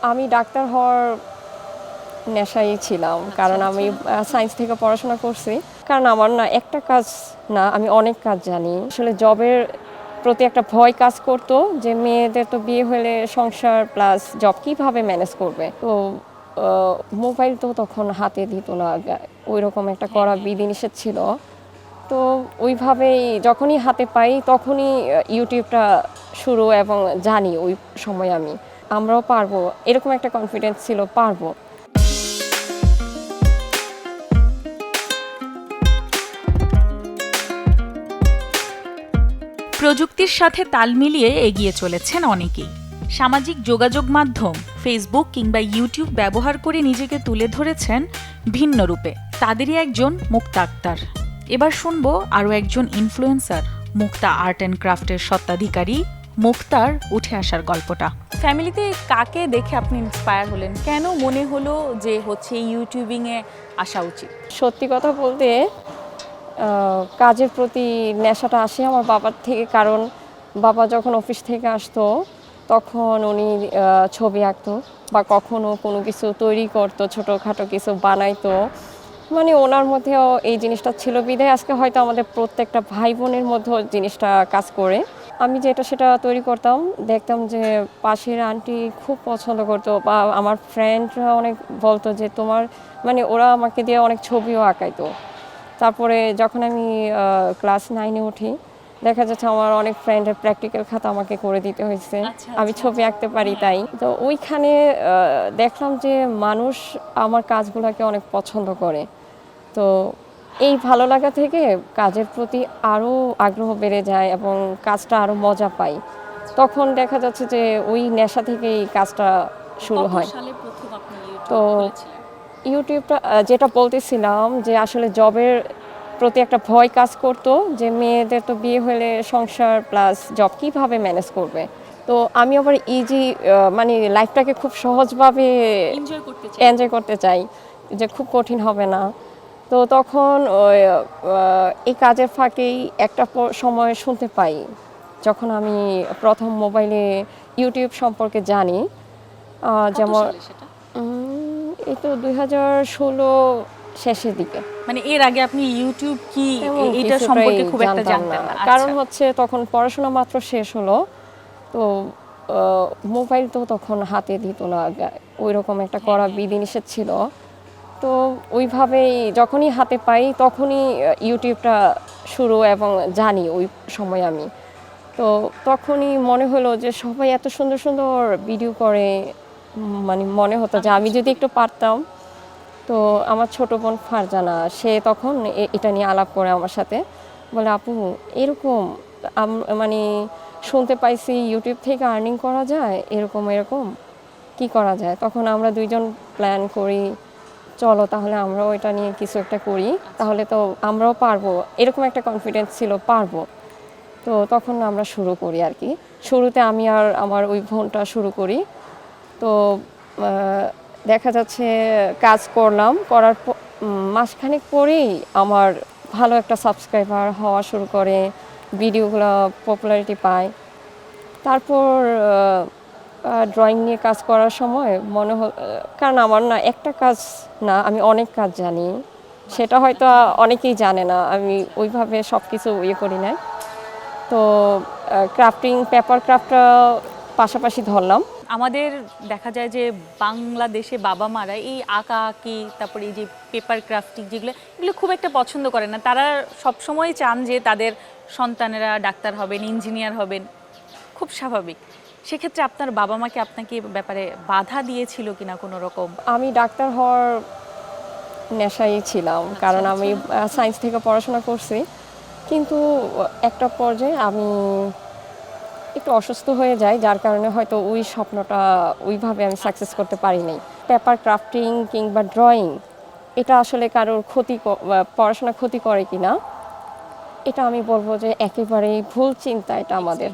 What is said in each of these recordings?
আমি ডাক্তার হওয়ার নেশায় ছিলাম, কারণ আমি সায়েন্স থেকে পড়াশোনা করছি। কারণ আমার না একটা কাজ না, আমি অনেক কাজ জানি। আসলে জবের প্রতি একটা ভয় কাজ করতো যে মেয়েদের তো বিয়ে হলে সংসার প্লাস জব কিভাবে ম্যানেজ করবে। তো মোবাইল তো তখন হাতে দিত না, ওই রকম একটা কড়া বিধিনিষেধ ছিল। তো ওইভাবেই যখনই হাতে পাই তখনই ইউটিউবটা শুরু এবং জানি ওই সময় আমরাও পারবো, এরকম একটা কনফিডেন্স ছিল পারবো। প্রযুক্তির সাথে তাল মিলিয়ে এগিয়ে চলেছেন অনেকেই। সামাজিক যোগাযোগ মাধ্যম ফেসবুক কিংবা ইউটিউব ব্যবহার করে নিজেকে তুলে ধরেছেন ভিন্ন রূপে। তাদেরই একজন মুক্তা আক্তার। এবার শুনবো আরও একজন ইনফ্লুয়েন্সার, মুক্তা আর্ট অ্যান্ড ক্রাফটের স্বত্বাধিকারী মুক্তার উঠে আসার গল্পটা। ফ্যামিলিতে কাকে দেখে আপনি ইন্সপায়ার হলেন? কেন মনে হলো যে ইউটিউবিংয়ে আসা উচিত? সত্যি কথা বলতে কাজের প্রতি নেশাটা আসে আমার বাবার থেকে। কারণ বাবা যখন অফিস থেকে আসতো তখন উনি ছবি আঁকতো বা কখনো কোনো কিছু তৈরি করতো, ছোটোখাটো কিছু বানাইতো। মানে ওনার মধ্যেও এই জিনিসটা ছিল বিধায় আজকে হয়তো আমাদের প্রত্যেকটা ভাই বোনের মধ্যেও জিনিসটা কাজ করে। আমি যেটা সেটা তৈরি করতাম, দেখতাম যে পাশের আন্টি খুব পছন্দ করতো বা আমার ফ্রেন্ডরা অনেক বলতো যে তোমার, মানে ওরা আমাকে দিয়ে অনেক ছবিও আঁকাইতো। তারপরে যখন আমি ক্লাস 9-এ উঠি, দেখা যাচ্ছে আমার অনেক ফ্রেন্ডের প্র্যাকটিক্যাল খাতা আমাকে করে দিতে হয়েছে। আমি ছবি আঁকতে পারি তাই। তো ওইখানে দেখলাম যে মানুষ আমার কাজগুলোকে অনেক পছন্দ করে। তো এই ভালো লাগা থেকে কাজের প্রতি আরও আগ্রহ বেড়ে যায় এবং কাজটা আরও মজা পাই। তখন দেখা যাচ্ছে যে ওই নেশা থেকেই কাজটা শুরু হয়। তো ইউটিউবটা যেটা বলতেছিলাম যে আসলে জবের প্রতি একটা ভয় কাজ করতো যে মেয়েদের তো বিয়ে হলে সংসার প্লাস জব কিভাবে ম্যানেজ করবে। তো আমি আবার ইজি, মানে লাইফটাকে খুব সহজভাবে এনজয় করতে চাই, যে খুব কঠিন হবে না। তো তখন এই কাজের ফাঁকেই একটা সময় শুনতে পাই, যখন আমি প্রথম মোবাইলে ইউটিউব সম্পর্কে জানি। যেমন এই তো 2016 শেষের দিকে। মানে এর আগে আপনি ইউটিউব কি তেমন এটা কিছুটাই সম্পর্কে খুব একটা জানতাম জানতেন না। না? কারণ আচ্ছা। হচ্ছে তখন পড়াশোনা মাত্র শেষ হলো। তো মোবাইল তো তখন হাতে দিত না, ওই রকম একটা কড়া বিধিনিষেধ ছিল। তো ওইভাবেই যখনই হাতে পাই তখনই ইউটিউবটা শুরু এবং জানি ওই সময় তো তখনই মনে হলো যে সবাই এত সুন্দর সুন্দর ভিডিও করে, মানে মনে হতো যে আমি যদি একটু পারতাম। তো আমার ছোট বোন ফারজানা, সে তখন এটা নিয়ে আলাপ করে আমার সাথে, বলে আপু এরকম মানে শুনতে পাইছি ইউটিউব থেকে আর্নিং করা যায়, এরকম এরকম কি করা যায়। তখন আমরা দুইজন প্ল্যান করি, চলো তাহলে আমরাও এটা নিয়ে কিছু একটা করি, তাহলে তো আমরাও পারবো, এরকম একটা কনফিডেন্স ছিল পারবো। তো তখন আমরা শুরু করি আর কি। শুরুতে আমি আর আমার ওই বোনটা শুরু করি। তো দেখা যাচ্ছে কাজ করলাম, করার মাসখানেক পরেই আমার ভালো একটা সাবস্ক্রাইবার হওয়া শুরু করে, ভিডিওগুলো পপুলারিটি পায়। তারপর ড্রয়িং নিয়ে কাজ করার সময় মনে হল, কারণ আমার না একটা কাজ না, আমি অনেক কাজ জানি। সেটা হয়তো অনেকেই জানে না, আমি ওইভাবে সব কিছু ইয়ে করি না। তো ক্রাফটিং, পেপার ক্রাফটটা পাশাপাশি ধরলাম। আমাদের দেখা যায় যে বাংলাদেশে বাবা মারা এই আঁকা আঁকি, তারপরে এই যে পেপার ক্রাফটিং এগুলো খুব একটা পছন্দ করে না। তারা সবসময় চান যে তাদের সন্তানেরা ডাক্তার হবেন, ইঞ্জিনিয়ার হবেন, খুব স্বাভাবিক। সেক্ষেত্রে আপনার বাবা মাকে আপনাকে ব্যাপারে বাধা দিয়েছিল কিনা কোনো রকম? আমি ডাক্তার হওয়ার নেশায় ছিলাম, কারণ আমি সায়েন্স থেকে পড়াশোনা করছি। কিন্তু একটা পর্যায়ে আমি একটু অসুস্থ হয়ে যাই, যার কারণে হয়তো ওই স্বপ্নটা ওইভাবে আমি সাকসেস করতে পারি নাই। পেপার ক্রাফটিং কিংবা ড্রয়িং এটা আসলে কারোর পড়াশোনা ক্ষতি করে কি না, এটা আমি বলবো যে একেবারেই ভুল চিন্তা এটা আমাদের।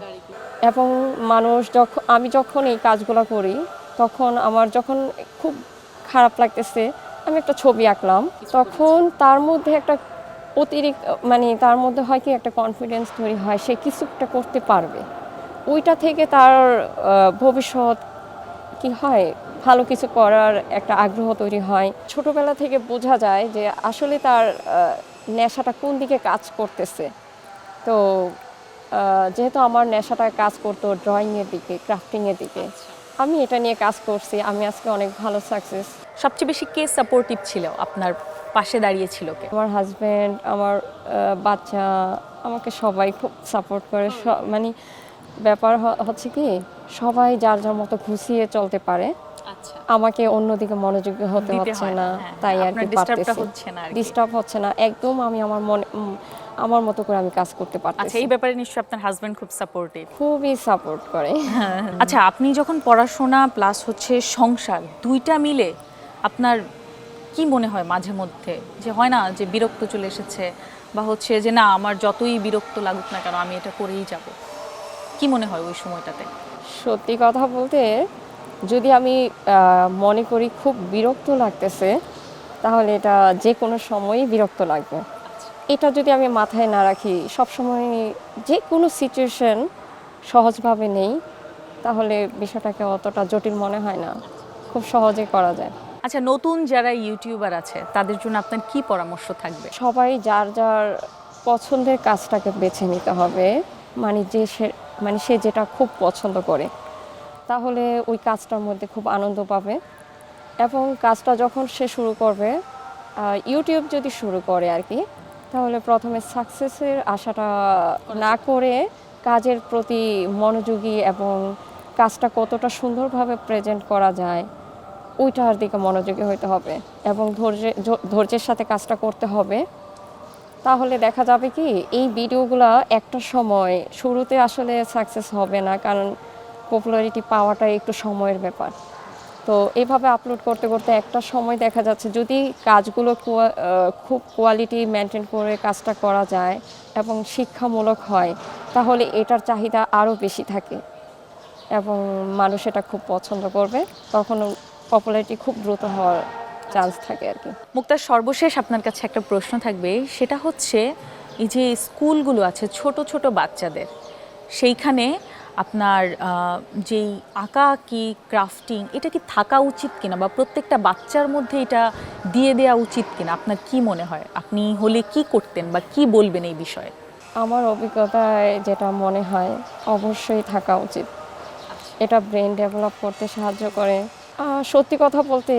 এবং আমি যখন এই কাজগুলো করি, তখন আমার যখন খুব খারাপ লাগতেছে, আমি একটা ছবি আঁকলাম, তখন তার মধ্যে একটা অতিরিক্ত, মানে তার মধ্যে হয় কি একটা কনফিডেন্স তৈরি হয়, সে কিছু একটা করতে পারবে। ওইটা থেকে তার ভবিষ্যৎ কি হয়, ভালো কিছু করার একটা আগ্রহ তৈরি হয়। ছোটবেলা থেকে বোঝা যায় যে আসলে তার নেশাটা কোন দিকে কাজ করতেছে। তো যেহেতু আমার নেশাটা কাজ করতো ড্রয়িংয়ের দিকে, ক্রাফটিংয়ের দিকে, আমি এটা নিয়ে কাজ করছি। আমি আজকে অনেক ভালো সাকসেস। সবচেয়ে বেশি কে সাপোর্টিভ ছিল, আপনার পাশে দাঁড়িয়েছিল কে? আমার হাজব্যান্ড, আমার বাচ্চা, আমাকে সবাই খুব সাপোর্ট করে। মানে ব্যাপার হচ্ছে কি, সবাই যার যার মতো ঘুষিয়ে চলতে পারে, আচ্ছা, আমাকে অন্যদিকে মনোযোগী হতে দিতে হচ্ছে হয় না, হ্যাঁ, তাই আর আপনার কি ডিস্টার্বটা পারতেছি। হচ্ছে না আর কি। ডিস্টার্ব হচ্ছে না একদম, আমি আমার আমার মতো করে আমি কাজ করতে আচ্ছা, পারতেছি। এই ব্যাপারে নিশ্চয়ই আপনার হাজবেন্ড খুব সাপোর্টিভ। খুবই সাপোর্ট করে। আচ্ছা, আপনি যখন পড়াশোনা প্লাস হচ্ছে সংসার দুইটা মিলে আপনার কি মনে হয় মাঝে মধ্যে, যে হয় না যে বিরক্ত চলে এসেছে, বা হচ্ছে যে না আমার যতই বিরক্ত লাগুক না কেন আমি এটা করেই যাব, কি মনে হয় ওই সময়টাতে? সত্যি কথা বলতে, যদি আমি মনে করি খুব বিরক্ত লাগতেছে, তাহলে এটা যে কোনো সময়ই বিরক্ত লাগবে। এটা যদি আমি মাথায় না রাখি, সবসময় যে কোনো সিচুয়েশন সহজভাবে নেই, তাহলে বিষয়টাকে অতটা জটিল মনে হয় না, খুব সহজে করা যায়। আচ্ছা, নতুন যারা ইউটিউবার আছে তাদের জন্য আপনার কি পরামর্শ থাকবে? সবাই যার যার পছন্দের কাজটাকে বেছে নিতে হবে। মানে সে যেটা খুব পছন্দ করে, তাহলে ওই কাজটার মধ্যে খুব আনন্দ পাবে। এবং কাজটা যখন সে শুরু করবে, ইউটিউব যদি শুরু করে আর কি, তাহলে প্রথমে সাকসেসের আশাটা না করে কাজের প্রতি মনোযোগী এবং কাজটা কতটা সুন্দরভাবে প্রেজেন্ট করা যায় ওইটার দিকে মনোযোগী হতে হবে এবং ধৈর্যের সাথে কাজটা করতে হবে। তাহলে দেখা যাবে কি, এই ভিডিওগুলো একটা সময় শুরুতে আসলে সাকসেস হবে না, কারণ পপুলারিটি পাওয়াটা একটু সময়ের ব্যাপার। তো এইভাবে আপলোড করতে করতে একটা সময় দেখা যাচ্ছে, যদি কাজগুলো খুব কোয়ালিটি মেনটেন করে কাজটা করা যায় এবং শিক্ষামূলক হয়, তাহলে এটার চাহিদা আরও বেশি থাকে এবং মানুষ এটা খুব পছন্দ করবে। তখন পপুলারিটি খুব দ্রুত হওয়ার চান্স থাকে আর কি। মুক্তার, সর্বশেষ আপনার কাছে একটা প্রশ্ন থাকবে, সেটা হচ্ছে এই যে স্কুলগুলো আছে ছোট ছোট বাচ্চাদের, সেইখানে আপনার যেই আঁকা কি ক্রাফটিং, এটা কি থাকা উচিত কিনা, বা প্রত্যেকটা বাচ্চার মধ্যে এটা দিয়ে দেওয়া উচিত কিনা, আপনার কি মনে হয়? আপনি হলে কি করতেন বা কি বলবেন এই বিষয়ে? আমার অভিজ্ঞতায় যেটা মনে হয়, অবশ্যই থাকা উচিত। এটা ব্রেন ডেভেলপ করতে সাহায্য করে। সত্যি কথা বলতে,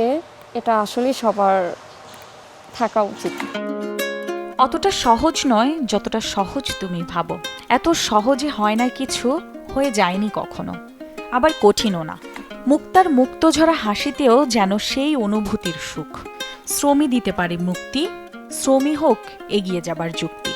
এটা আসলেই সবার থাকা উচিত। অতটা সহজ নয় যতটা সহজ তুমি ভাবো। এত সহজে হয় না কিছু, হয়ে যায়নি কখনো, আবার কঠিনও না। মুক্তার মুক্তঝরা হাসিতেও যেন সেই অনুভূতির সুখ। শ্রমই দিতে পারে মুক্তি, শ্রমই হোক এগিয়ে যাবার যুক্তি।